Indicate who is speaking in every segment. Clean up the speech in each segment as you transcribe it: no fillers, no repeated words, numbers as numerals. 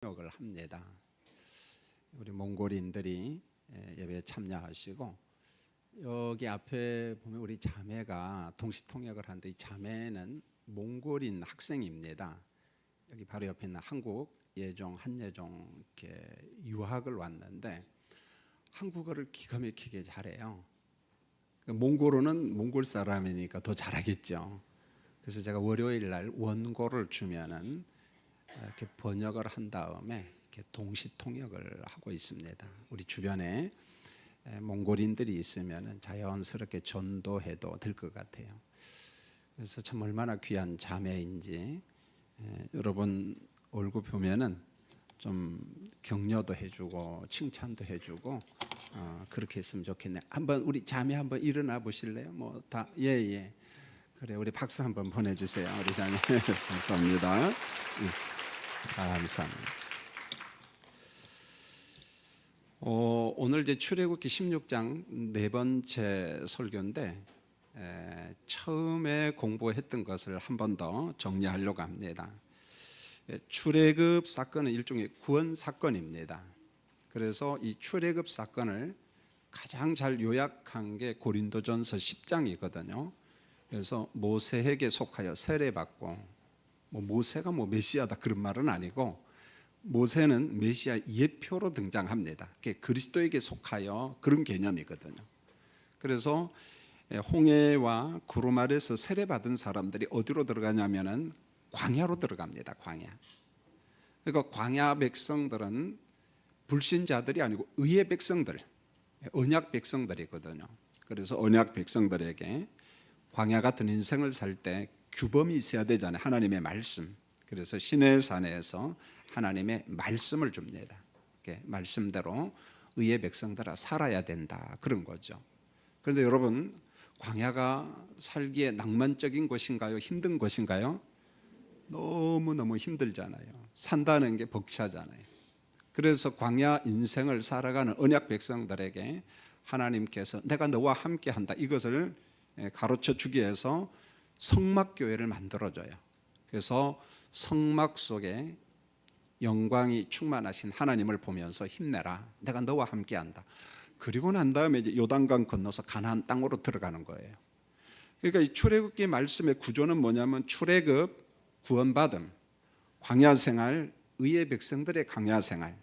Speaker 1: 통역을 합니다. 우리 몽골인들이 예배에 참여하시고, 여기 앞에 보면 우리 자매가 동시 통역을 하는데, 이 자매는 몽골인 학생입니다. 여기 바로 옆에 있는 한국 예종 한예종 이렇게 유학을 왔는데 한국어를 기가 막히게 잘해요. 몽골어는 몽골 사람이니까 더 잘하겠죠. 그래서 제가 월요일 날 원고를 주면은 이렇게 번역을 한 다음에 이렇게 동시 통역을 하고 있습니다. 우리 주변에 몽골인들이 있으면은 자연스럽게 전도해도 될 것 같아요. 그래서 참 얼마나 귀한 자매인지, 여러분 얼굴 보면은 좀 격려도 해주고 칭찬도 해주고 그렇게 했으면 좋겠네요. 한번 우리 자매 한번 일어나 보실래요? 뭐 다 예. 그래, 우리 박수 한번 보내주세요. 우리 자매 감사합니다. 감사합니다. 오늘 이제 출애굽기 16장 네 번째 설교인데, 처음에 공부했던 것을 한 번 더 정리하려고 합니다. 출애굽 사건은 일종의 구원 사건입니다. 그래서 이 출애굽 사건을 가장 잘 요약한 게 고린도전서 10장이거든요. 그래서 모세에게 속하여 세례받고, 모세가 메시아다 그런 말은 아니고, 모세는 메시아 예표로 등장합니다. 그리스도에게 속하여 그런 개념이거든요. 그래서 홍해와 구름 아래서 세례받은 사람들이 어디로 들어가냐면은 광야로 들어갑니다. 광야. 그러니까 광야 백성들은 불신자들이 아니고 의의 백성들, 언약 백성들이거든요. 그래서 언약 백성들에게 광야 같은 인생을 살 때 규범이 있어야 되잖아요. 하나님의 말씀. 그래서 시내산에서 하나님의 말씀을 줍니다. 말씀대로 의의 백성들아 살아야 된다, 그런 거죠. 그런데 여러분, 광야가 살기에 낭만적인 곳인가요? 힘든 곳인가요? 너무너무 힘들잖아요. 산다는 게 벅차잖아요. 그래서 광야 인생을 살아가는 언약 백성들에게 하나님께서 내가 너와 함께 한다, 이것을 가르쳐 주기 위해서 성막교회를 만들어줘요. 그래서 성막 속에 영광이 충만하신 하나님을 보면서 힘내라, 내가 너와 함께 한다. 그리고 난 다음에 이제 요단강 건너서 가나안 땅으로 들어가는 거예요. 그러니까 이 출애굽기 말씀의 구조는 뭐냐면, 출애굽, 구원받음, 광야 생활, 의의 백성들의 광야 생활,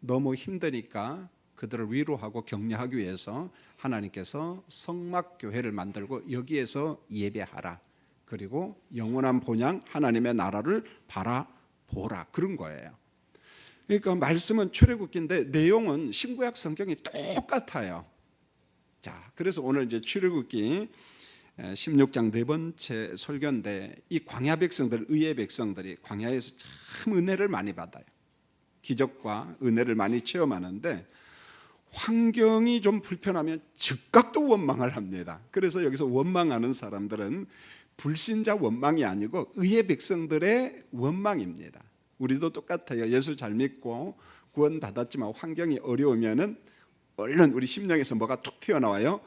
Speaker 1: 너무 힘드니까 그들을 위로하고 격려하기 위해서 하나님께서 성막교회를 만들고 여기에서 예배하라, 그리고 영원한 본향 하나님의 나라를 바라보라, 그런 거예요. 그러니까 말씀은 출애굽기인데 내용은 신구약 성경이 똑같아요. 자, 그래서 오늘 이제 출애굽기 16장 네 번째 설교인데, 이 광야 백성들, 의의 백성들이 광야에서 참 은혜를 많이 받아요. 기적과 은혜를 많이 체험하는데, 환경이 좀 불편하면 즉각 또 원망을 합니다. 그래서 여기서 원망하는 사람들은 불신자 원망이 아니고 의의 백성들의 원망입니다. 우리도 똑같아요. 예수 잘 믿고 구원 받았지만 환경이 어려우면은 얼른 우리 심령에서 뭐가 툭 튀어나와요?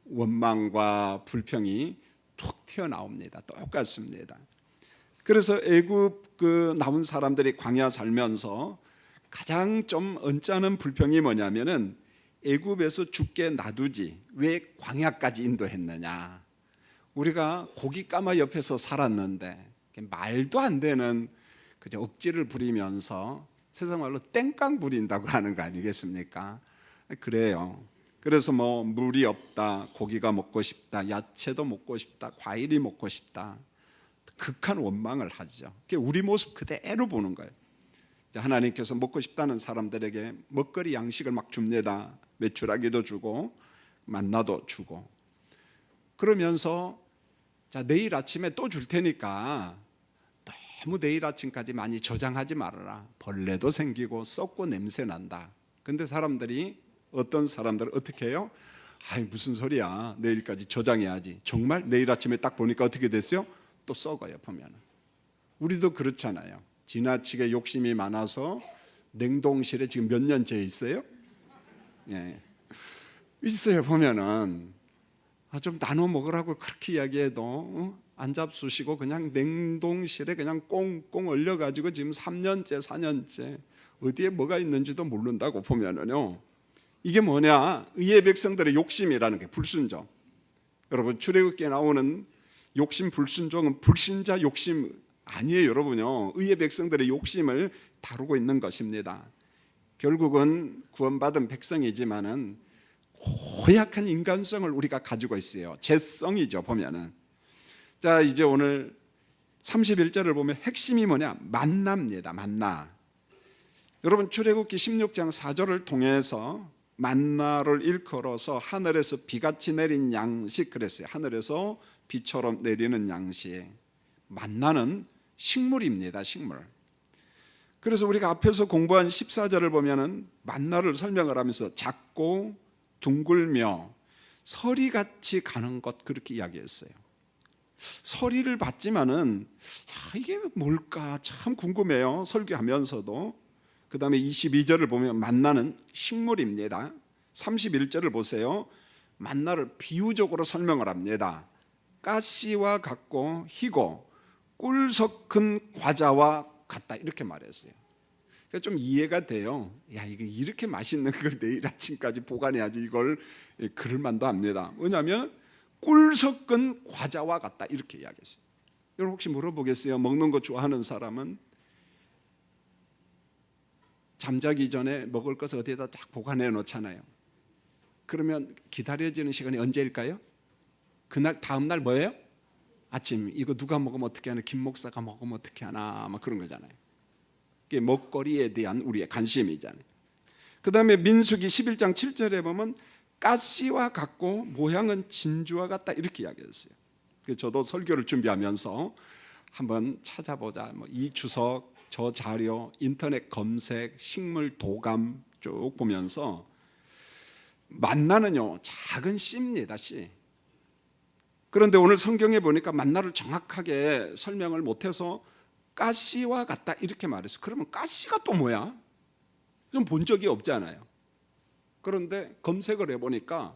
Speaker 1: 원망과 불평이 툭 튀어나옵니다. 똑같습니다. 그래서 애굽 나온 사람들이 광야 살면서 가장 좀 언짢은 불평이 뭐냐면은, 애굽에서 죽게 놔두지 왜 광야까지 인도했느냐. 우리가 고기 까마 옆에서 살았는데 말도 안 되는 그저 억지를 부리면서 세상 말로 땡깡 부린다고 하는 거 아니겠습니까? 그래요. 그래서 물이 없다, 고기가 먹고 싶다, 야채도 먹고 싶다, 과일이 먹고 싶다, 극한 원망을 하죠. 그게 우리 모습 그대로 보는 거예요. 하나님께서 먹고 싶다는 사람들에게 먹거리 양식을 막 줍니다. 메추라기도 주고 만나도 주고. 그러면서 자, 내일 아침에 또 줄 테니까 너무 내일 아침까지 많이 저장하지 말아라. 벌레도 생기고 썩고 냄새 난다. 근데 사람들이, 어떤 사람들은 어떻게 해요? 아이, 무슨 소리야, 내일까지 저장해야지. 정말 내일 아침에 딱 보니까 어떻게 됐어요? 또 썩어요. 보면 우리도 그렇잖아요. 지나치게 욕심이 많아서 냉동실에 지금 몇 년째 있어요? 예. 있어요. 보면은 좀 나눠 먹으라고 그렇게 이야기해도 안 잡수시고 그냥 냉동실에 그냥 꽁꽁 얼려가지고 지금 3년째 4년째 어디에 뭐가 있는지도 모른다고 보면은요, 이게 뭐냐? 의의 백성들의 욕심이라는 게 불순종. 여러분, 출애굽기에 나오는 욕심 불순종은 불신자 욕심 아니에요, 여러분요. 의의 백성들의 욕심을 다루고 있는 것입니다. 결국은 구원받은 백성이지만은 고약한 인간성을 우리가 가지고 있어요. 죄성이죠, 보면은. 자, 이제 오늘 31절을 보면 핵심이 뭐냐? 만나입니다. 만나. 여러분, 출애굽기 16장 4절을 통해서 만나를 일컬어서 하늘에서 비같이 내린 양식 그랬어요. 하늘에서 비처럼 내리는 양식. 만나는 식물입니다. 식물. 그래서 우리가 앞에서 공부한 14절을 보면은 만나를 설명을 하면서 작고 둥글며 서리같이 가는 것 그렇게 이야기했어요. 서리를 봤지만은 이게 뭘까 참 궁금해요. 설교하면서도. 그 다음에 22절을 보면 만나는 식물입니다. 31절을 보세요. 만나를 비유적으로 설명을 합니다. 가시와 같고 희고 꿀 섞은 과자와 같다 이렇게 말했어요. 그러니까 좀 이해가 돼요. 야, 이게 이렇게 맛있는 걸 내일 아침까지 보관해야지 이걸 그럴 만도 합니다. 왜냐하면 꿀 섞은 과자와 같다 이렇게 이야기했어요. 여러분 혹시 물어보겠어요? 먹는 거 좋아하는 사람은 잠자기 전에 먹을 것을 어디에다 딱 보관해 놓잖아요. 그러면 기다려지는 시간이 언제일까요? 그날 다음 날 뭐예요? 아침. 이거 누가 먹으면 어떻게 하나? 김 목사가 먹으면 어떻게 하나? 막 그런 거잖아요. 이게 먹거리에 대한 우리의 관심이잖아요. 그 다음에 민수기 11장 7절에 보면 가시와 같고 모양은 진주와 같다 이렇게 이야기했어요. 저도 설교를 준비하면서 한번 찾아보자. 이 주석, 저 자료, 인터넷 검색, 식물 도감 쭉 보면서 만나는요 작은 씨입니다. 씨. 그런데 오늘 성경에 보니까 만나를 정확하게 설명을 못해서 가시와 같다 이렇게 말했어요. 그러면 가시가 또 뭐야? 좀 본 적이 없잖아요. 그런데 검색을 해보니까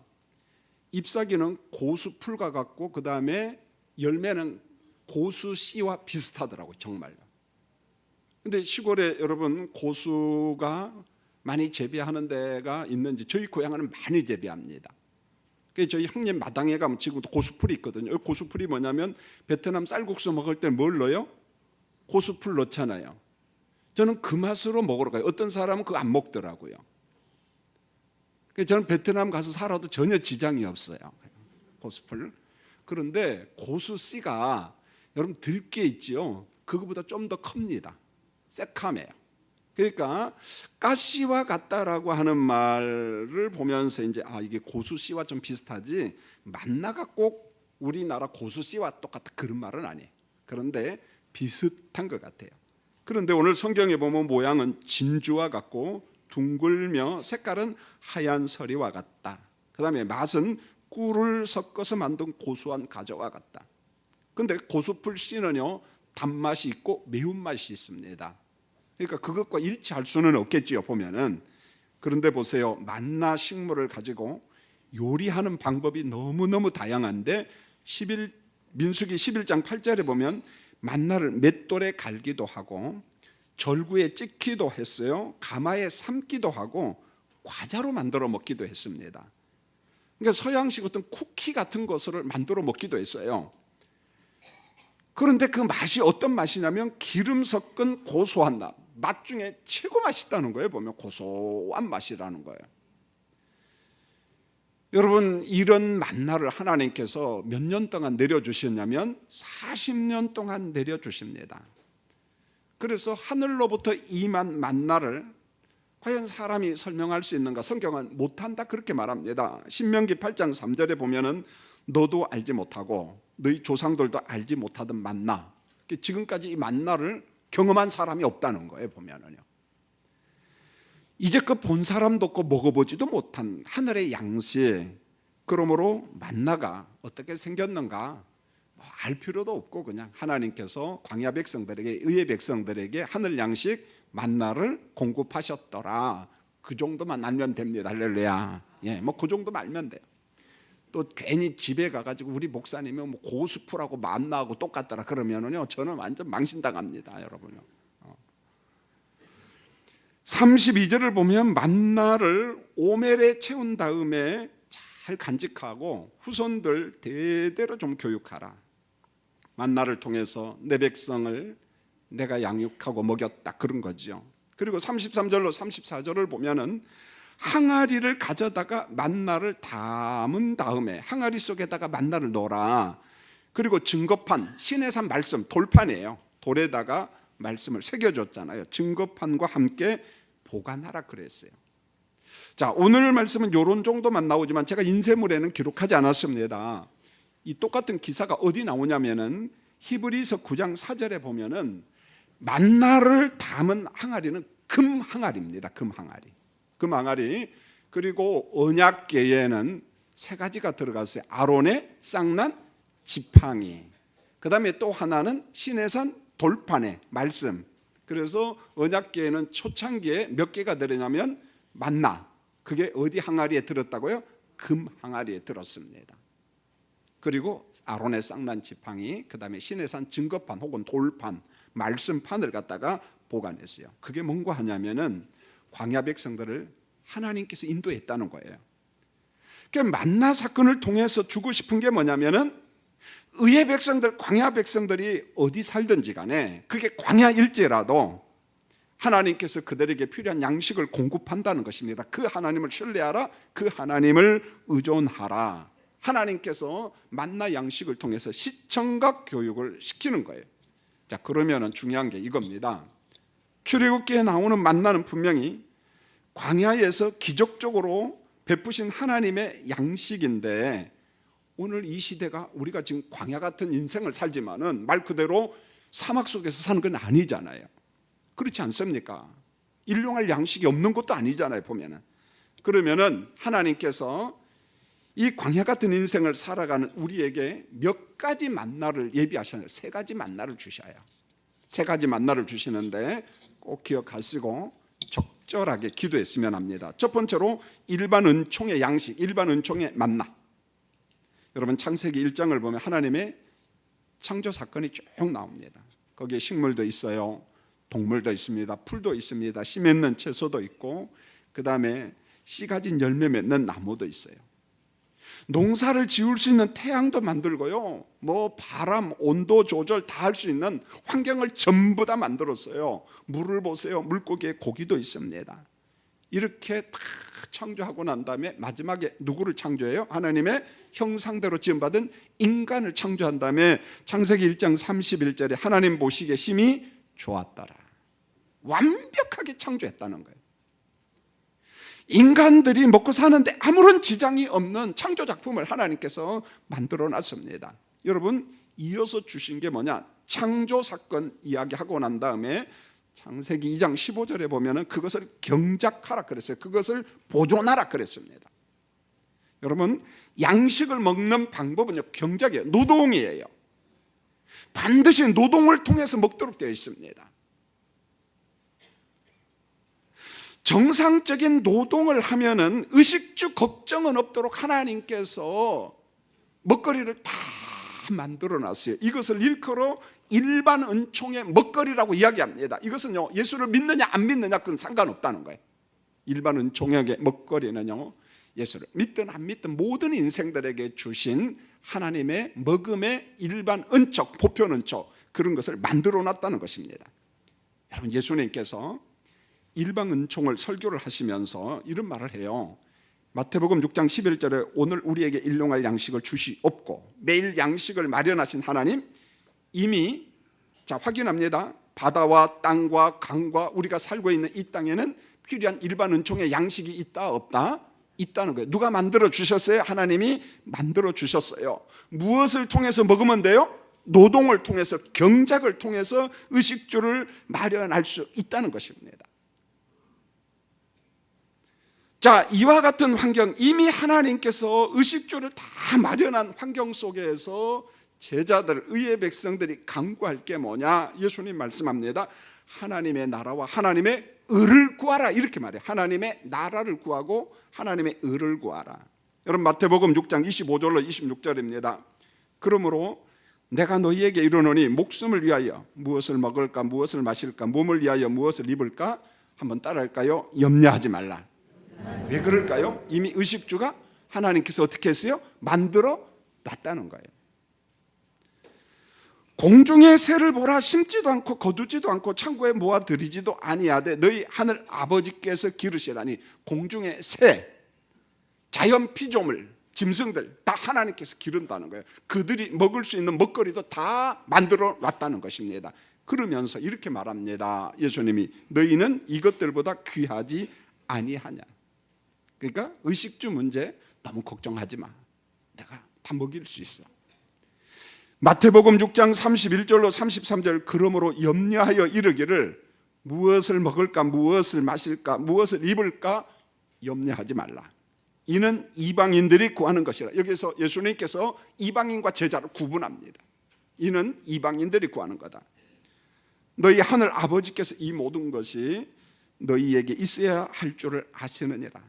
Speaker 1: 잎사귀는 고수풀과 같고 그 다음에 열매는 고수씨와 비슷하더라고요. 정말로. 근데 시골에 여러분 고수가 많이 재배하는 데가 있는지 저희 고향은 많이 재배합니다. 저희 형님 마당에 가면 지금도 고수풀이 있거든요. 고수풀이 뭐냐면 베트남 쌀국수 먹을 때 뭘 넣어요? 고수풀 넣잖아요. 저는 그 맛으로 먹으러 가요. 어떤 사람은 그거 안 먹더라고요. 저는 베트남 가서 살아도 전혀 지장이 없어요. 고수풀. 그런데 고수씨가 여러분 들깨 있지요? 그거보다 좀 더 큽니다. 새카매요. 그러니까 가시와 같다라고 하는 말을 보면서 이제 이게 고수씨와 좀 비슷하지 만나가 꼭 우리나라 고수씨와 똑같다 그런 말은 아니에요. 그런데 비슷한 것 같아요. 그런데 오늘 성경에 보면 모양은 진주와 같고 둥글며 색깔은 하얀 서리와 같다. 그 다음에 맛은 꿀을 섞어서 만든 고소한 과자와 같다. 그런데 고수풀 씨는요 단맛이 있고 매운맛이 있습니다. 그러니까 그것과 일치할 수는 없겠지요 보면은. 그런데 보세요, 만나 식물을 가지고 요리하는 방법이 너무너무 다양한데 민수기 11장 8절에 보면 만나를 맷돌에 갈기도 하고 절구에 찍기도 했어요. 가마에 삶기도 하고 과자로 만들어 먹기도 했습니다. 그러니까 서양식 어떤 쿠키 같은 것을 만들어 먹기도 했어요. 그런데 그 맛이 어떤 맛이냐면 기름 섞은 고소한 맛 중에 최고 맛있다는 거예요. 보면 고소한 맛이라는 거예요. 여러분 이런 만나를 하나님께서 몇 년 동안 내려주셨냐면 40년 동안 내려주십니다. 그래서 하늘로부터 임한 만나를 과연 사람이 설명할 수 있는가? 성경은 못한다 그렇게 말합니다. 신명기 8장 3절에 보면은 너도 알지 못하고 너희 조상들도 알지 못하던 만나. 지금까지 이 만나를 경험한 사람이 없다는 거예요. 보면은요. 이제껏 본 사람도 없고 먹어보지도 못한 하늘의 양식. 그러므로 만나가 어떻게 생겼는가 알 필요도 없고 그냥 하나님께서 광야 백성들에게 의의 백성들에게 하늘 양식 만나를 공급하셨더라. 그 정도만 알면 됩니다. 할렐루야. 예, 뭐 그 정도만 알면 돼요. 또 괜히 집에 가가지고 우리 목사님이 뭐 고수풀하고 만나하고 똑같더라 그러면은요 저는 완전 망신당합니다, 여러분요. 32절을 보면 만나를 오멜에 채운 다음에 잘 간직하고 후손들 대대로 좀 교육하라. 만나를 통해서 내 백성을 내가 양육하고 먹였다, 그런 거죠. 그리고 33절로 34절을 보면은 항아리를 가져다가 만나를 담은 다음에 항아리 속에다가 만나를 넣어라. 그리고 증거판, 시내산 말씀, 돌판이에요. 돌에다가 말씀을 새겨줬잖아요. 증거판과 함께 보관하라 그랬어요. 자, 오늘 말씀은 요런 정도만 나오지만 제가 인쇄물에는 기록하지 않았습니다. 이 똑같은 기사가 어디 나오냐면은 히브리서 9장 4절에 보면은 만나를 담은 항아리는 금 항아리입니다. 금 항아리. 금 항아리. 그리고 언약궤에는 세 가지가 들어갔어요. 아론의 쌍난 지팡이. 그다음에 또 하나는 시내산 돌판의 말씀. 그래서 언약궤에는 초창기에 몇 개가 들었냐면 만나. 그게 어디 항아리에 들었다고요? 금 항아리에 들었습니다. 그리고 아론의 쌍난 지팡이, 그다음에 시내산 증거판 혹은 돌판, 말씀판을 갖다가 보관했어요. 그게 뭔가 하냐면은 광야 백성들을 하나님께서 인도했다는 거예요. 그러니까 만나 사건을 통해서 주고 싶은 게 뭐냐면은 의의 백성들, 광야 백성들이 어디 살든지 간에 그게 광야일지라도 하나님께서 그들에게 필요한 양식을 공급한다는 것입니다. 그 하나님을 신뢰하라, 그 하나님을 의존하라. 하나님께서 만나 양식을 통해서 시청각 교육을 시키는 거예요. 자, 그러면은 중요한 게 이겁니다. 출애굽기에 나오는 만나는 분명히 광야에서 기적적으로 베푸신 하나님의 양식인데, 오늘 이 시대가 우리가 지금 광야 같은 인생을 살지만은 말 그대로 사막 속에서 사는 건 아니잖아요. 그렇지 않습니까? 일용할 양식이 없는 것도 아니잖아요, 보면은. 그러면은 하나님께서 이 광야 같은 인생을 살아가는 우리에게 몇 가지 만나를 예비하셨어요. 세 가지 만나를 주셔요. 세 가지 만나를 주시는데 꼭 기억하시고 적절하게 기도했으면 합니다. 첫 번째로 일반 은총의 양식, 일반 은총의 만나. 여러분 창세기 1장을 보면 하나님의 창조 사건이 쭉 나옵니다. 거기에 식물도 있어요, 동물도 있습니다, 풀도 있습니다, 씨 맺는 채소도 있고, 그 다음에 씨 가진 열매 맺는 나무도 있어요. 농사를 지을 수 있는 태양도 만들고요, 뭐 바람, 온도 조절 다 할 수 있는 환경을 전부 다 만들었어요. 물을 보세요, 물고기에 고기도 있습니다. 이렇게 다 창조하고 난 다음에 마지막에 누구를 창조해요? 하나님의 형상대로 지음받은 인간을 창조한 다음에 창세기 1장 31절에 하나님 보시기에 심히 좋았더라. 완벽하게 창조했다는 거예요. 인간들이 먹고 사는데 아무런 지장이 없는 창조 작품을 하나님께서 만들어 놨습니다. 여러분, 이어서 주신 게 뭐냐? 창조 사건 이야기하고 난 다음에 창세기 2장 15절에 보면은 그것을 경작하라 그랬어요. 그것을 보존하라 그랬습니다. 여러분, 양식을 먹는 방법은요, 경작이에요. 노동이에요. 반드시 노동을 통해서 먹도록 되어 있습니다. 정상적인 노동을 하면은 의식주 걱정은 없도록 하나님께서 먹거리를 다 만들어 놨어요. 이것을 일컬어 일반 은총의 먹거리라고 이야기합니다. 이것은요, 예수를 믿느냐 안 믿느냐 그건 상관없다는 거예요. 일반 은총의 먹거리는요, 예수를 믿든 안 믿든 모든 인생들에게 주신 하나님의 먹음의 일반 은총, 보편 은총, 그런 것을 만들어 놨다는 것입니다. 여러분, 예수님께서 일반 은총을 설교를 하시면서 이런 말을 해요. 마태복음 6장 11절에 오늘 우리에게 일용할 양식을 주시옵고, 매일 양식을 마련하신 하나님, 이미 자 확인합니다. 바다와 땅과 강과 우리가 살고 있는 이 땅에는 필요한 일반 은총의 양식이 있다 없다? 있다는 거예요. 누가 만들어 주셨어요? 하나님이 만들어 주셨어요. 무엇을 통해서 먹으면 돼요? 노동을 통해서, 경작을 통해서 의식주를 마련할 수 있다는 것입니다. 자, 이와 같은 환경, 이미 하나님께서 의식주를 다 마련한 환경 속에서 제자들, 의의 백성들이 간구할 게 뭐냐? 예수님 말씀합니다. 하나님의 나라와 하나님의 의를 구하라, 이렇게 말해요. 하나님의 나라를 구하고 하나님의 의를 구하라. 여러분, 마태복음 6장 25절로 26절입니다. 그러므로 내가 너희에게 이르노니 목숨을 위하여 무엇을 먹을까, 무엇을 마실까, 몸을 위하여 무엇을 입을까, 한번 따라할까요? 염려하지 말라. 왜 그럴까요? 이미 의식주가 하나님께서 어떻게 했어요? 만들어 놨다는 거예요. 공중의 새를 보라, 심지도 않고 거두지도 않고 창고에 모아들이지도 아니하되 너희 하늘 아버지께서 기르시라니. 공중의 새, 자연 피조물, 짐승들 다 하나님께서 기른다는 거예요. 그들이 먹을 수 있는 먹거리도 다 만들어 놨다는 것입니다. 그러면서 이렇게 말합니다. 예수님이 너희는 이것들보다 귀하지 아니하냐. 그러니까 의식주 문제 너무 걱정하지 마. 내가 다 먹일 수 있어. 마태복음 6장 31절로 33절 그러므로 염려하여 이르기를 무엇을 먹을까 무엇을 마실까 무엇을 입을까 염려하지 말라. 이는 이방인들이 구하는 것이라. 여기서 예수님께서 이방인과 제자를 구분합니다. 이는 이방인들이 구하는 거다. 너희 하늘 아버지께서 이 모든 것이 너희에게 있어야 할 줄을 아시느니라.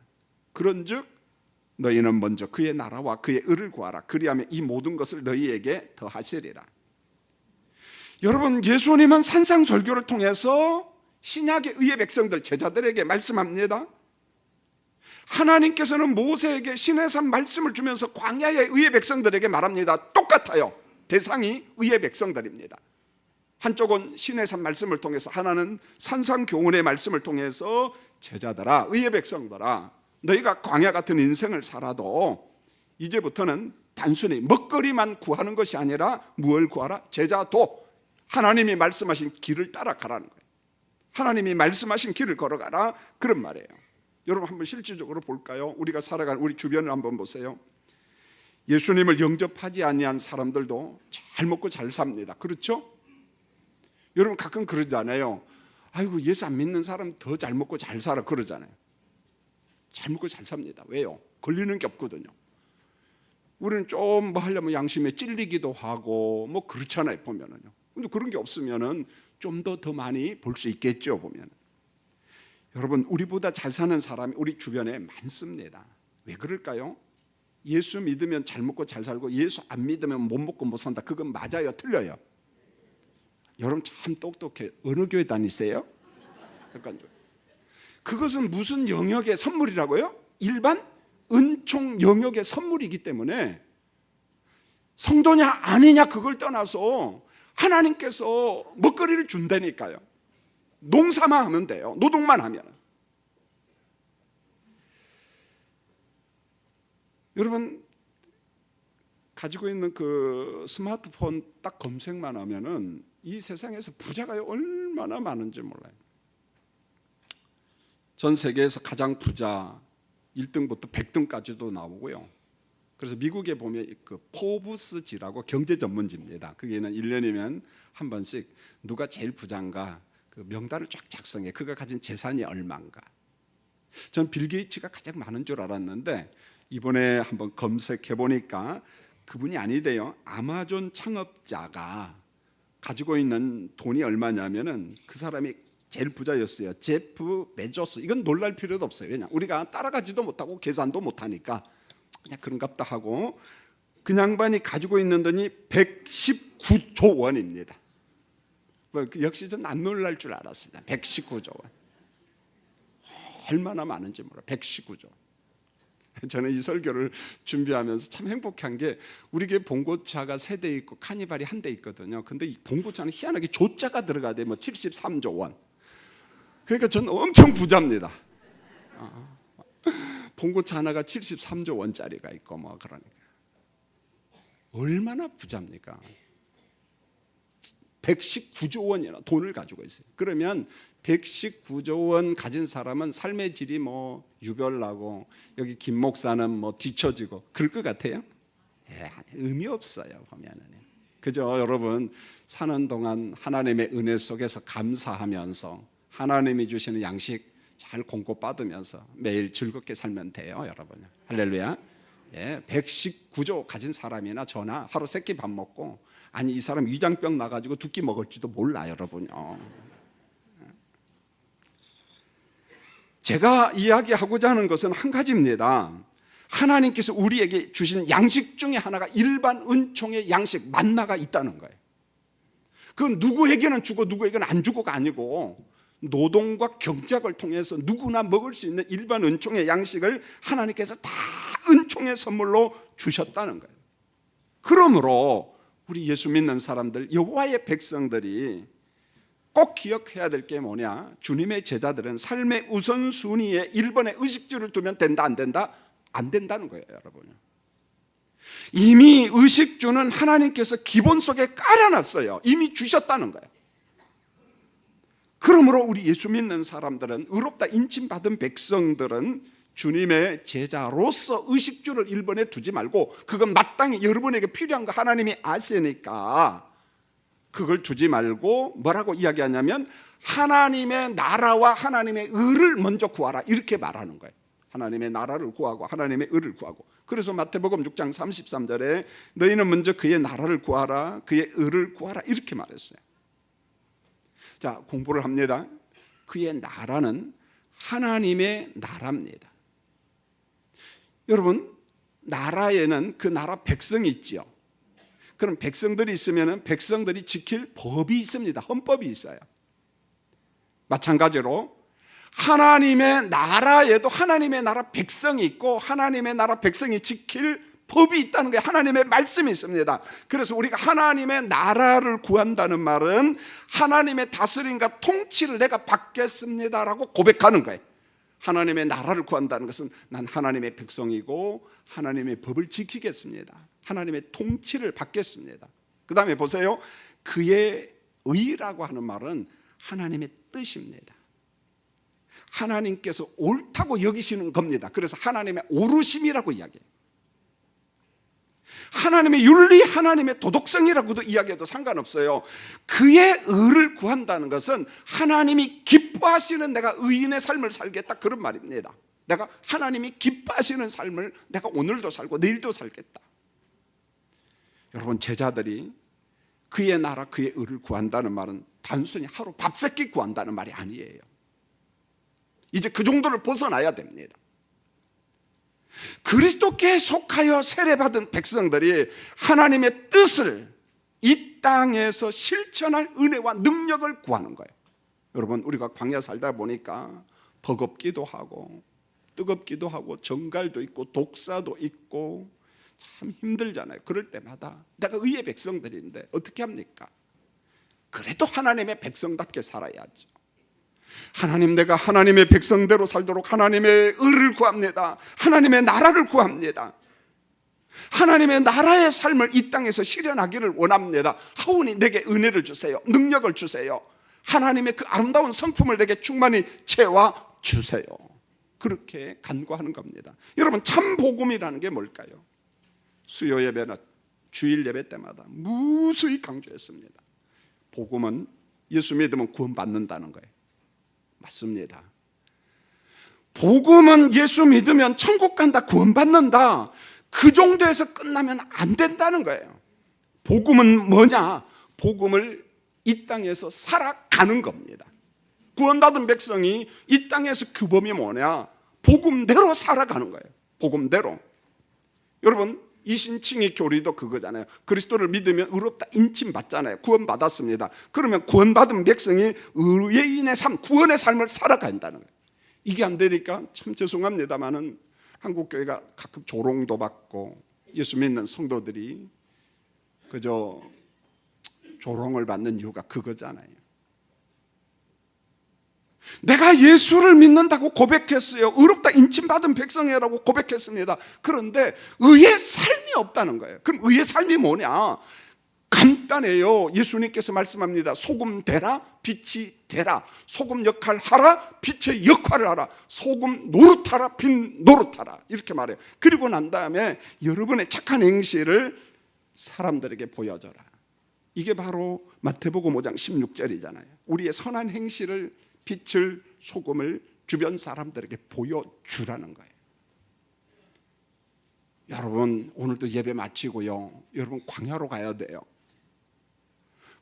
Speaker 1: 그런즉 너희는 먼저 그의 나라와 그의 의를 구하라. 그리하면 이 모든 것을 너희에게 더하시리라. 여러분, 예수님은 산상설교를 통해서 신약의 의의 백성들 제자들에게 말씀합니다. 하나님께서는 모세에게 시내산 말씀을 주면서 광야의 의의 백성들에게 말합니다. 똑같아요. 대상이 의의 백성들입니다. 한쪽은 시내산 말씀을 통해서, 하나는 산상교훈의 말씀을 통해서 제자들아, 의의 백성들아, 너희가 광야 같은 인생을 살아도 이제부터는 단순히 먹거리만 구하는 것이 아니라 무엇을 구하라? 제자도. 하나님이 말씀하신 길을 따라가라는 거예요. 하나님이 말씀하신 길을 걸어가라, 그런 말이에요. 여러분, 한번 실질적으로 볼까요? 우리가 살아가는 우리 주변을 한번 보세요. 예수님을 영접하지 아니한 사람들도 잘 먹고 잘 삽니다. 그렇죠? 여러분, 가끔 그러잖아요. 아이고, 예수 안 믿는 사람 더 잘 먹고 잘 살아, 그러잖아요. 잘 먹고 잘 삽니다. 왜요? 걸리는 게 없거든요. 우리는 좀 뭐 하려면 양심에 찔리기도 하고 뭐 그렇잖아요, 보면은요. 근데 그런 게 없으면은 좀 더 많이 볼 수 있겠죠, 보면. 여러분, 우리보다 잘 사는 사람이 우리 주변에 많습니다. 왜 그럴까요? 예수 믿으면 잘 먹고 잘 살고 예수 안 믿으면 못 먹고 못 산다. 그건 맞아요, 틀려요? 여러분 참 똑똑해. 어느 교회 다니세요? 그러니까 그것은 무슨 영역의 선물이라고요? 일반 은총 영역의 선물이기 때문에 성도냐 아니냐 그걸 떠나서 하나님께서 먹거리를 준다니까요. 농사만 하면 돼요. 노동만 하면. 여러분, 가지고 있는 그 스마트폰 딱 검색만 하면은 이 세상에서 부자가 얼마나 많은지 몰라요. 전 세계에서 가장 부자 1등부터 100등까지도 나오고요. 그래서 미국에 보면 그 포브스지라고 경제 전문지입니다. 거기는 1년이면 한 번씩 누가 제일 부자인가 그 명단을 쫙 작성해. 그가 가진 재산이 얼마인가. 전 빌 게이츠가 가장 많은 줄 알았는데 이번에 한번 검색해 보니까 그분이 아니대요. 아마존 창업자가 가지고 있는 돈이 얼마냐면은 그 사람이 제일 부자였어요. 제프 베조스. 이건 놀랄 필요도 없어요. 왜냐? 우리가 따라가지도 못하고 계산도 못하니까 그냥 그런갑다 하고 그 양반이 가지고 있는 돈이 119조 원입니다. 역시 전 안 놀랄 줄 알았습니다. 119조 원. 얼마나 많은지 몰라. 119조. 저는 이 설교를 준비하면서 참 행복한 게 우리 교회 봉고차가 3대 있고 카니발이 1대 있거든요. 근데 이 봉고차는 희한하게 조자가 들어가야 돼. 뭐 73조 원. 그러니까 저는 엄청 부자입니다. 봉고차 하나가 73조 원짜리가 있고 뭐 그러니까 얼마나 부자입니까? 119조 원이나 돈을 가지고 있어요. 그러면 119조 원 가진 사람은 삶의 질이 뭐 유별나고 여기 김 목사는 뭐 뒤처지고 그럴 것 같아요? 예, 의미 없어요, 보면은. 그죠? 여러분, 사는 동안 하나님의 은혜 속에서 감사하면서 하나님이 주시는 양식 잘 공급받으면서 매일 즐겁게 살면 돼요, 여러분. 할렐루야. 예, 119조 가진 사람이나 저나 하루 3끼 밥 먹고, 아니 이 사람 위장병 나가지고 2끼 먹을지도 몰라, 여러분요. 제가 이야기하고자 하는 것은 한 가지입니다. 하나님께서 우리에게 주신 양식 중에 하나가 일반 은총의 양식, 만나가 있다는 거예요. 그건 누구에게는 주고 누구에게는 안 주고가 아니고 노동과 경작을 통해서 누구나 먹을 수 있는 일반 은총의 양식을 하나님께서 다 은총의 선물로 주셨다는 거예요. 그러므로 우리 예수 믿는 사람들, 여호와의 백성들이 꼭 기억해야 될 게 뭐냐? 주님의 제자들은 삶의 우선순위에 1번에 의식주를 두면 된다 안 된다? 안 된다는 거예요, 여러분. 이미 의식주는 하나님께서 기본 속에 깔아놨어요. 이미 주셨다는 거예요. 그러므로 우리 예수 믿는 사람들은, 의롭다 인침받은 백성들은 주님의 제자로서 의식주를 1번에 두지 말고, 그건 마땅히 여러분에게 필요한 거 하나님이 아시니까 그걸 두지 말고 뭐라고 이야기하냐면 하나님의 나라와 하나님의 의를 먼저 구하라, 이렇게 말하는 거예요. 하나님의 나라를 구하고 하나님의 의를 구하고. 그래서 마태복음 6장 33절에 너희는 먼저 그의 나라를 구하라, 그의 의를 구하라, 이렇게 말했어요. 자, 공부를 합니다. 그의 나라는 하나님의 나라입니다. 여러분, 나라에는 그 나라 백성이 있죠. 그럼 백성들이 있으면 백성들이 지킬 법이 있습니다. 헌법이 있어요. 마찬가지로 하나님의 나라에도 하나님의 나라 백성이 있고 하나님의 나라 백성이 지킬 법이 있다는 거예요. 하나님의 말씀이 있습니다. 그래서 우리가 하나님의 나라를 구한다는 말은 하나님의 다스림과 통치를 내가 받겠습니다라고 고백하는 거예요. 하나님의 나라를 구한다는 것은 난 하나님의 백성이고 하나님의 법을 지키겠습니다. 하나님의 통치를 받겠습니다. 그 다음에 보세요. 그의 의라고 하는 말은 하나님의 뜻입니다. 하나님께서 옳다고 여기시는 겁니다. 그래서 하나님의 오르심이라고 이야기해요. 하나님의 윤리, 하나님의 도덕성이라고도 이야기해도 상관없어요. 그의 의를 구한다는 것은 하나님이 기뻐하시는 내가 의인의 삶을 살겠다, 그런 말입니다. 내가 하나님이 기뻐하시는 삶을 내가 오늘도 살고 내일도 살겠다. 여러분, 제자들이 그의 나라, 그의 의를 구한다는 말은 단순히 하루 밥 세끼 구한다는 말이 아니에요. 이제 그 정도를 벗어나야 됩니다. 그리스도께 속하여 세례받은 백성들이 하나님의 뜻을 이 땅에서 실천할 은혜와 능력을 구하는 거예요. 여러분, 우리가 광야 살다 보니까 버겁기도 하고 뜨겁기도 하고 정갈도 있고 독사도 있고 참 힘들잖아요. 그럴 때마다 내가 의의 백성들인데 어떻게 합니까? 그래도 하나님의 백성답게 살아야죠. 하나님, 내가 하나님의 백성대로 살도록 하나님의 의를 구합니다. 하나님의 나라를 구합니다. 하나님의 나라의 삶을 이 땅에서 실현하기를 원합니다. 하오니 내게 은혜를 주세요. 능력을 주세요. 하나님의 그 아름다운 성품을 내게 충만히 채워 주세요. 그렇게 간구하는 겁니다. 여러분, 참 복음이라는 게 뭘까요? 수요 예배나 주일 예배 때마다 무수히 강조했습니다. 복음은 예수 믿으면 구원받는다는 거예요. 맞습니다. 복음은 예수 믿으면 천국 간다, 구원받는다, 그 정도에서 끝나면 안 된다는 거예요. 복음은 뭐냐? 복음을 이 땅에서 살아가는 겁니다. 구원받은 백성이 이 땅에서 규범이 뭐냐? 복음대로 살아가는 거예요. 복음대로. 여러분, 이신칭의 교리도 그거잖아요. 그리스도를 믿으면 의롭다 인침 받잖아요. 구원받았습니다. 그러면 구원받은 백성이 의인의 삶, 구원의 삶을 살아간다는 거예요. 이게 안 되니까 참 죄송합니다만은 한국교회가 가끔 조롱도 받고 예수 믿는 성도들이 그저 조롱을 받는 이유가 그거잖아요. 내가 예수를 믿는다고 고백했어요. 의롭다 인침받은 백성이라고 고백했습니다. 그런데 의의 삶이 없다는 거예요. 그럼 의의 삶이 뭐냐? 간단해요. 예수님께서 말씀합니다. 소금 되라, 빛이 되라. 소금 역할 하라, 빛의 역할을 하라. 소금 노릇하라, 빛 노릇하라. 이렇게 말해요. 그리고 난 다음에 여러분의 착한 행실을 사람들에게 보여줘라. 이게 바로 마태복음 5장 16절이잖아요. 우리의 선한 행실을, 빛을, 소금을 주변 사람들에게 보여주라는 거예요. 여러분, 오늘도 예배 마치고요, 여러분 광야로 가야 돼요.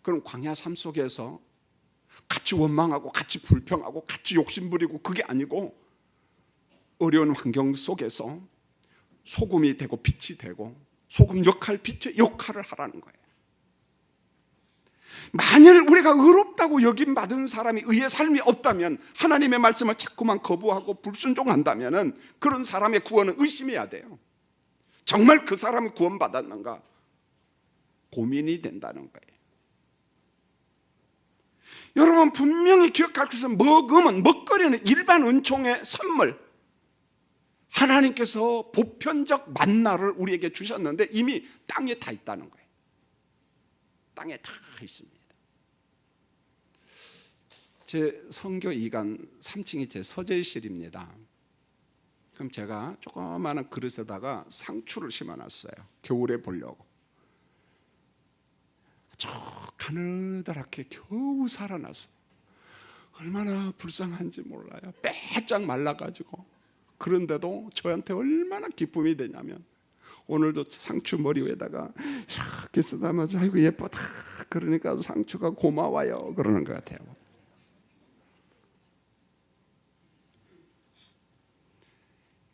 Speaker 1: 그럼 광야 삶 속에서 같이 원망하고 같이 불평하고 같이 욕심부리고 그게 아니고 어려운 환경 속에서 소금이 되고 빛이 되고 소금 역할, 빛의 역할을 하라는 거예요. 만일 우리가 의롭다고 여김받은 사람이 의의 삶이 없다면, 하나님의 말씀을 자꾸만 거부하고 불순종한다면 그런 사람의 구원은 의심해야 돼요. 정말 그 사람이 구원받았는가 고민이 된다는 거예요. 여러분 분명히 기억할 것은 먹거리는 일반 은총의 선물, 하나님께서 보편적 만나를 우리에게 주셨는데 이미 땅에 다 있다는 거예요. 땅에 다 있습니다. 제 선교 이관 3층이 제 서재실입니다. 그럼 제가 조그마한 그릇에다가 상추를 심어놨어요. 겨울에 보려고. 저 가느다랗게 겨우 살아났어요. 얼마나 불쌍한지 몰라요. 빼짝 말라가지고. 그런데도 저한테 얼마나 기쁨이 되냐면, 오늘도 상추 머리 위에다가 이렇게 쓰다마자 아이고 예쁘다 그러니까 상추가 고마워요 그러는 것 같아요.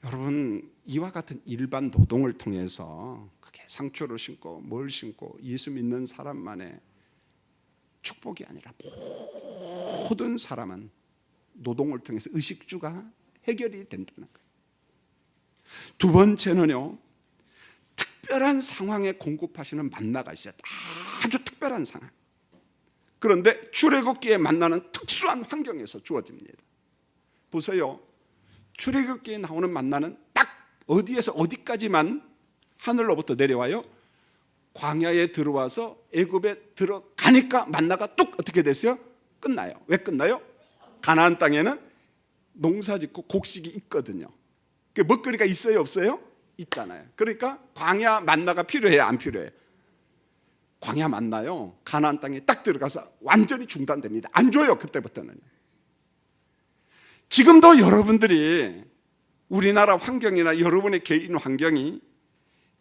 Speaker 1: 여러분 이와 같은 일반 노동을 통해서 그렇게 상추를 심고 뭘 심고 예수 믿는 사람만의 축복이 아니라 모든 사람은 노동을 통해서 의식주가 해결이 된다는 거예요. 두 번째는요, 특별한 상황에 공급하시는 만나가 있어요. 아주 특별한 상황. 그런데 출애굽기에 만나는 특수한 환경에서 주어집니다. 보세요. 출애굽기에 나오는 만나는 딱 어디에서 어디까지만 하늘로부터 내려와요. 광야에 들어와서 애굽에 들어가니까 만나가 뚝 어떻게 됐어요? 끝나요. 왜 끝나요? 가나안 땅에는 농사짓고 곡식이 있거든요. 그 먹거리가 있어요, 없어요? 있잖아요. 그러니까 광야 만나가 필요해요, 안 필요해요? 광야 만나요. 가나안 땅에 딱 들어가서 완전히 중단됩니다. 안 줘요, 그때부터는. 지금도 여러분들이 우리나라 환경이나 여러분의 개인 환경이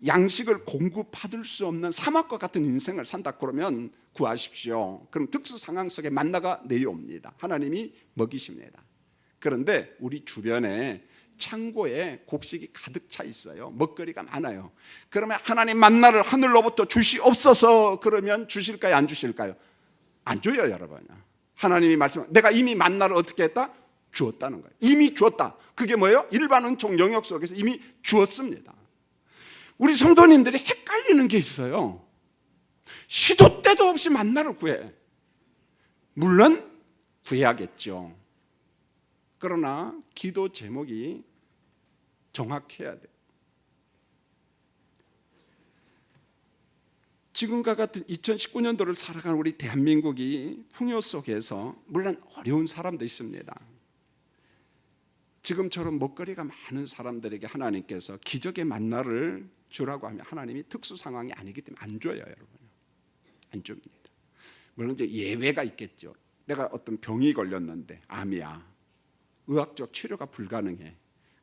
Speaker 1: 양식을 공급받을 수 없는 사막과 같은 인생을 산다 그러면 구하십시오. 그럼 특수 상황 속에 만나가 내려옵니다. 하나님이 먹이십니다. 그런데 우리 주변에 창고에 곡식이 가득 차 있어요. 먹거리가 많아요. 그러면 하나님 만나를 하늘로부터 주시옵소서 그러면 주실까요, 안 주실까요? 안 줘요, 여러분. 하나님이 내가 이미 만나를 어떻게 했다? 주었다는 거예요. 이미 주었다. 그게 뭐예요? 일반 은총 영역 속에서 이미 주었습니다. 우리 성도님들이 헷갈리는 게 있어요. 시도 때도 없이 만나를 구해. 물론 구해야겠죠. 그러나 기도 제목이 정확해야 돼요. 지금과 같은 2019년도를 살아가는 우리 대한민국이 풍요 속에서 물론 어려운 사람도 있습니다. 지금처럼 먹거리가 많은 사람들에게 하나님께서 기적의 만나를 주라고 하면 하나님이 특수 상황이 아니기 때문에 안 줘요, 여러분. 안 줍니다. 물론 이제 예외가 있겠죠. 내가 어떤 병이 걸렸는데 암이야. 의학적 치료가 불가능해.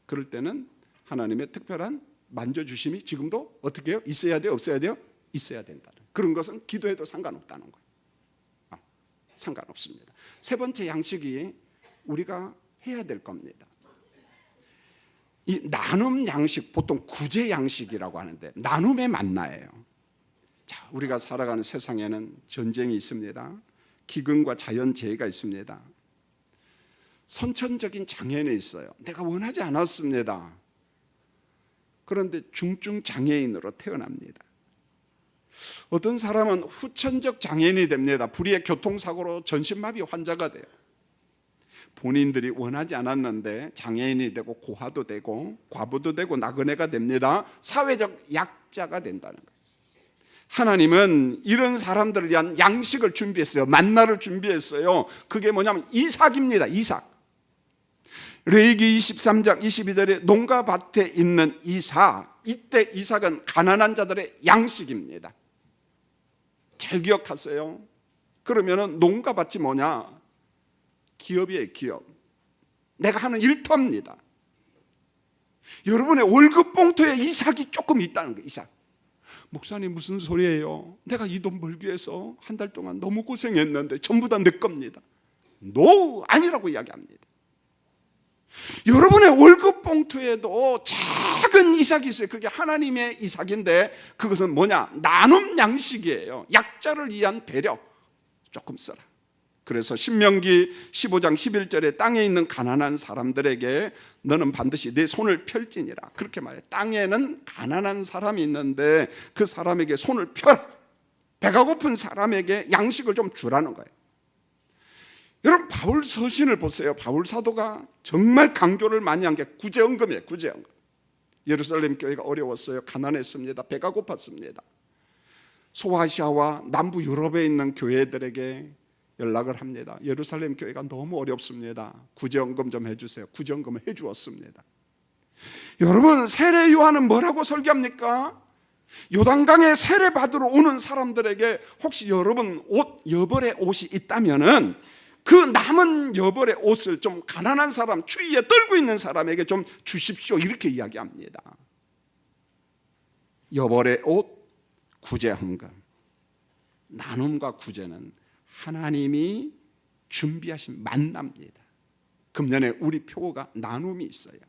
Speaker 1: 그럴 때는 하나님의 특별한 만져주심이 지금도 어떻게 해요? 있어야 돼요? 없어야 돼요? 있어야 된다. 그런 것은 기도해도 상관없다는 거예요. 상관없습니다. 세 번째 양식이 우리가 해야 될 겁니다. 이 나눔 양식, 보통 구제 양식이라고 하는데 나눔의 만나예요. 자, 우리가 살아가는 세상에는 전쟁이 있습니다. 기근과 자연재해가 있습니다. 선천적인 장애인이 있어요. 내가 원하지 않았습니다. 그런데 중증 장애인으로 태어납니다. 어떤 사람은 후천적 장애인이 됩니다. 불의의 교통사고로 전신마비 환자가 돼요. 본인들이 원하지 않았는데 장애인이 되고 고아도 되고 과부도 되고 나그네가 됩니다. 사회적 약자가 된다는 거예요. 하나님은 이런 사람들을 위한 양식을 준비했어요. 만나를 준비했어요. 그게 뭐냐면 이삭입니다. 이삭. 레위기 23장 22절에 농가 밭에 있는 이삭. 이때 이삭은 가난한 자들의 양식입니다. 잘 기억하세요. 그러면은 농가 밭이 뭐냐? 기업이에요, 기업. 내가 하는 일터입니다. 여러분의 월급 봉투에 이삭이 조금 있다는 거예요. 이삭. 목사님 무슨 소리예요? 내가 이 돈 벌기 위해서 한 달 동안 너무 고생했는데 전부 다 내 겁니다. 노, 아니라고 이야기합니다. 여러분의 월급 봉투에도 작은 이삭이 있어요. 그게 하나님의 이삭인데 그것은 뭐냐? 나눔 양식이에요. 약자를 위한 배려. 조금 써라. 그래서 신명기 15장 11절에 땅에 있는 가난한 사람들에게 너는 반드시 내 손을 펼지니라. 그렇게 말해요. 땅에는 가난한 사람이 있는데 그 사람에게 손을 펴라. 배가 고픈 사람에게 양식을 좀 주라는 거예요. 여러분, 바울 서신을 보세요. 바울 사도가 정말 강조를 많이 한 게 구제헌금이에요. 구제헌금. 예루살렘 교회가 어려웠어요. 가난했습니다. 배가 고팠습니다. 소아시아와 남부 유럽에 있는 교회들에게 연락을 합니다. 예루살렘 교회가 너무 어렵습니다. 구제헌금 좀 해주세요. 구제헌금을 해주었습니다. 여러분, 세례 요한은 뭐라고 설교합니까? 요단강에 세례 받으러 오는 사람들에게 혹시 여러분 여벌의 옷이 있다면은 그 남은 여벌의 옷을 좀 가난한 사람, 추위에 떨고 있는 사람에게 좀 주십시오. 이렇게 이야기합니다. 여벌의 옷, 구제헌금. 나눔과 구제는 하나님이 준비하신 만납니다. 금년에 우리 표가 나눔이 있어요.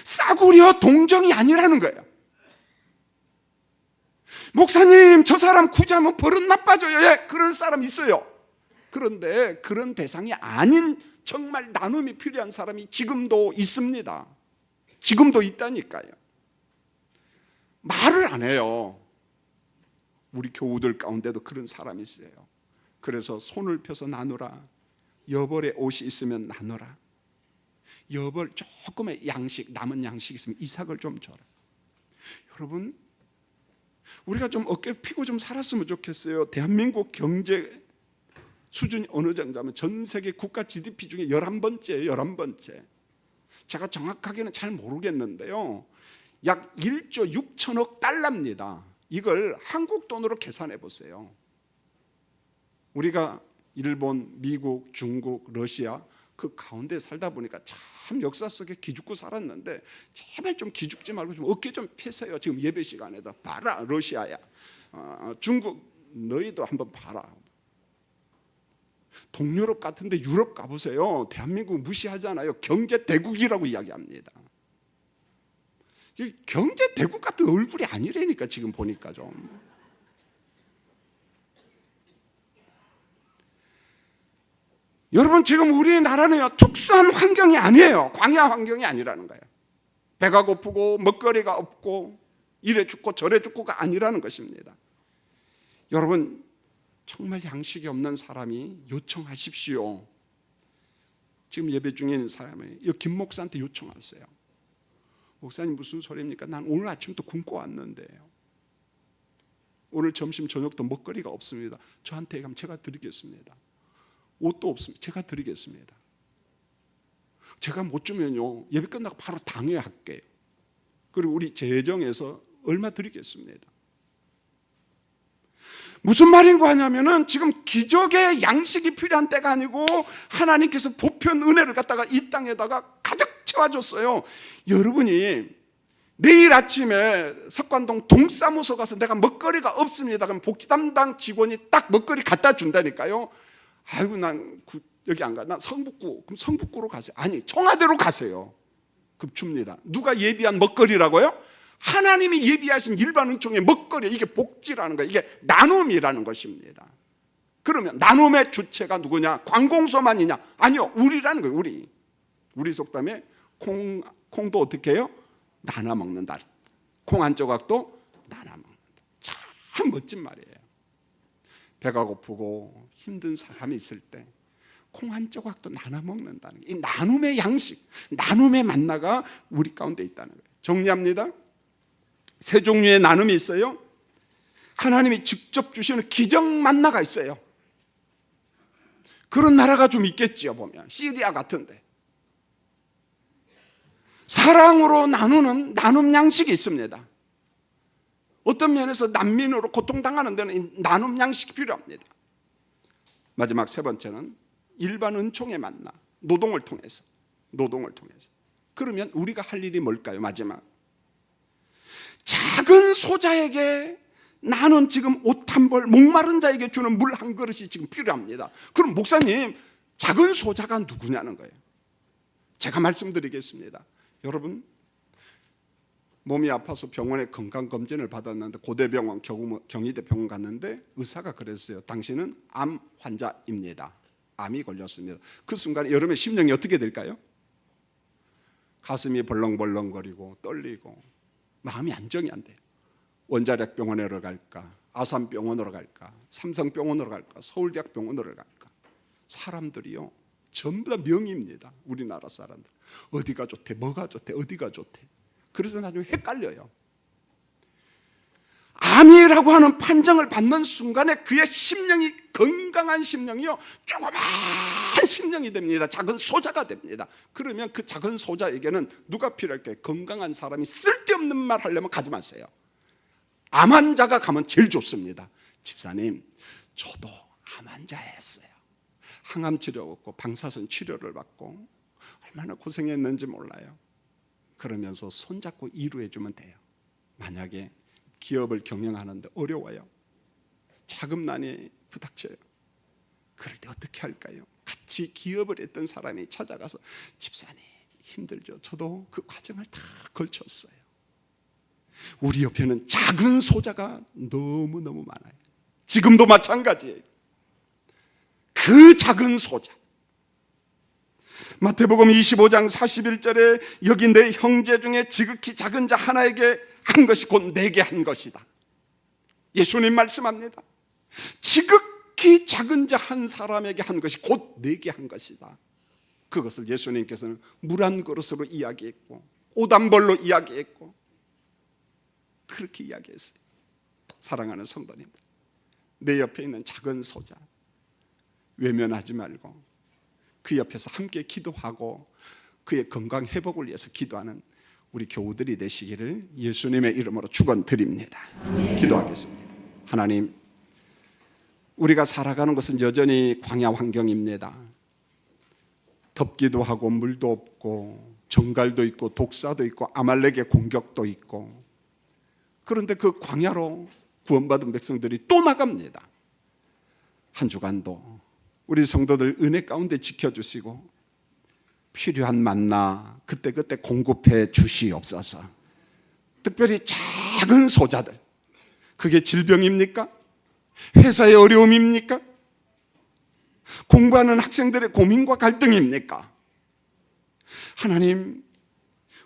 Speaker 1: 싸구려 동정이 아니라는 거예요. 목사님, 저 사람 구제하면 버릇 나빠져요. 예, 그럴 사람 있어요. 그런데 그런 대상이 아닌 정말 나눔이 필요한 사람이 지금도 있습니다. 지금도 있다니까요. 말을 안 해요. 우리 교우들 가운데도 그런 사람이 있어요. 그래서 손을 펴서 나누라. 여벌의 옷이 있으면 나누라. 여벌 조금의 양식, 남은 양식 있으면 이삭을 좀 줘라. 여러분, 우리가 좀 어깨 피고 좀 살았으면 좋겠어요. 대한민국 경제 수준이 어느 정도냐면 전 세계 국가 GDP 중에 11번째예요. 11번째. 제가 정확하게는 잘 모르겠는데요. 약 1조 6천억 달러입니다. 이걸 한국 돈으로 계산해 보세요. 우리가 일본, 미국, 중국, 러시아 그 가운데 살다 보니까 참 역사 속에 기죽고 살았는데 제발 좀 기죽지 말고 좀 어깨 좀 펴세요. 지금 예배 시간에도 봐라. 러시아야, 중국 너희도 한번 봐라. 동유럽 같은데 유럽 가보세요. 대한민국 무시하잖아요. 경제 대국이라고 이야기합니다. 경제 대국 같은 얼굴이 아니라니까 지금 보니까 좀. 여러분, 지금 우리나라는요 특수한 환경이 아니에요. 광야 환경이 아니라는 거예요. 배가 고프고 먹거리가 없고 이래 죽고 저래 죽고가 아니라는 것입니다. 여러분, 정말 양식이 없는 사람이 요청하십시오. 지금 예배 중에 있는 사람이 김 목사한테 요청하세요. 목사님 무슨 소리입니까? 난 오늘 아침부터 굶고 왔는데요. 오늘 점심 저녁도 먹거리가 없습니다. 저한테 가면 제가 드리겠습니다. 옷도 없습니다. 제가 드리겠습니다. 제가 못 주면요 예배 끝나고 바로 당회할게요. 그리고 우리 재정에서 얼마 드리겠습니다. 무슨 말인가 하냐면은 지금 기적의 양식이 필요한 때가 아니고 하나님께서 보편 은혜를 갖다가 이 땅에다가 가득 채워줬어요. 여러분이 내일 아침에 석관동 동사무소 가서 내가 먹거리가 없습니다. 그럼 복지 담당 직원이 딱 먹거리 갖다 준다니까요. 아이고 난 여기 안 가. 난 성북구. 그럼 성북구로 가세요. 아니 청와대로 가세요. 그럼 줍니다. 누가 예비한 먹거리라고요? 하나님이 예비하신 일반 은총의 먹거리. 이게 복지라는 거예요. 이게 나눔이라는 것입니다. 그러면 나눔의 주체가 누구냐? 관공서만이냐? 아니요, 우리라는 거예요. 우리 속담에 콩도 어떻게 해요? 나눠 먹는다. 콩 한 조각도 나눠 먹는다. 참 멋진 말이에요. 배가 고프고 힘든 사람이 있을 때 콩 한 조각도 나눠 먹는다는 게, 이 나눔의 양식, 나눔의 만나가 우리 가운데 있다는 거예요. 정리합니다. 세 종류의 나눔이 있어요. 하나님이 직접 주시는 기적 만나가 있어요. 그런 나라가 좀 있겠지요. 보면 시리아 같은데 사랑으로 나누는 나눔 양식이 있습니다. 어떤 면에서 난민으로 고통당하는 데는 나눔 양식이 필요합니다. 마지막 세 번째는 일반 은총의 만나, 노동을 통해서. 그러면 우리가 할 일이 뭘까요? 마지막 작은 소자에게 나는 지금 옷 한 벌, 목마른 자에게 주는 물 한 그릇이 지금 필요합니다. 그럼 목사님, 작은 소자가 누구냐는 거예요. 제가 말씀드리겠습니다. 여러분, 몸이 아파서 병원에 건강검진을 받았는데 고대병원 경희대 병원 갔는데 의사가 그랬어요. 당신은 암 환자입니다. 암이 걸렸습니다. 그 순간에 여러분의 심령이 어떻게 될까요? 가슴이 벌렁벌렁거리고 떨리고 마음이 안정이 안 돼요. 원자력병원으로 갈까? 아산병원으로 갈까? 삼성병원으로 갈까? 서울대학병원으로 갈까? 사람들이요 전부 다 명의입니다. 우리나라 사람들 어디가 좋대, 뭐가 좋대, 어디가 좋대. 그래서 나중에 헷갈려요. 암이라고 하는 판정을 받는 순간에 그의 심령이, 건강한 심령이요 조그만 심령이 됩니다. 작은 소자가 됩니다. 그러면 그 작은 소자에게는 누가 필요할까요? 건강한 사람이 쓸데없는 말 하려면 가지 마세요. 암 환자가 가면 제일 좋습니다. 집사님, 저도 암 환자였어요. 항암 치료받고 방사선 치료를 받고 얼마나 고생했는지 몰라요. 그러면서 손잡고 이루해 주면 돼요. 만약에 기업을 경영하는데 어려워요. 자금난이 부닥쳐요. 그럴 때 어떻게 할까요? 같이 기업을 했던 사람이 찾아가서 집사님 힘들죠. 저도 그 과정을 다 걸쳤어요. 우리 옆에는 작은 소자가 너무너무 많아요. 지금도 마찬가지예요. 그 작은 소자. 마태복음 25장 41절에 여기 내 형제 중에 지극히 작은 자 하나에게 한 것이 곧 내게 한 것이다. 예수님 말씀합니다. 지극히 작은 자 한 사람에게 한 것이 곧 내게 한 것이다. 그것을 예수님께서는 물 한 그릇으로 이야기했고 오단벌로 이야기했고 그렇게 이야기했어요. 사랑하는 성도님들, 내 옆에 있는 작은 소자 외면하지 말고 그 옆에서 함께 기도하고 그의 건강 회복을 위해서 기도하는 우리 교우들이 되시기를 예수님의 이름으로 축원드립니다. 기도하겠습니다. 하나님, 우리가 살아가는 것은 여전히 광야 환경입니다. 덥기도 하고 물도 없고 정갈도 있고 독사도 있고 아말렉의 공격도 있고, 그런데 그 광야로 구원받은 백성들이 또 나갑니다. 한 주간도 우리 성도들 은혜 가운데 지켜주시고 필요한 만나 그때그때 공급해 주시옵소서. 특별히 작은 소자들, 그게 질병입니까? 회사의 어려움입니까? 공부하는 학생들의 고민과 갈등입니까? 하나님,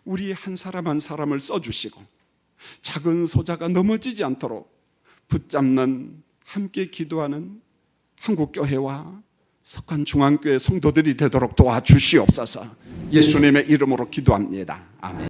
Speaker 1: 우리 한 사람 한 사람을 써주시고 작은 소자가 넘어지지 않도록 붙잡는, 함께 기도하는 한국교회와 석관중앙교회 성도들이 되도록 도와주시옵소서. 예수님의 이름으로 기도합니다. 아멘.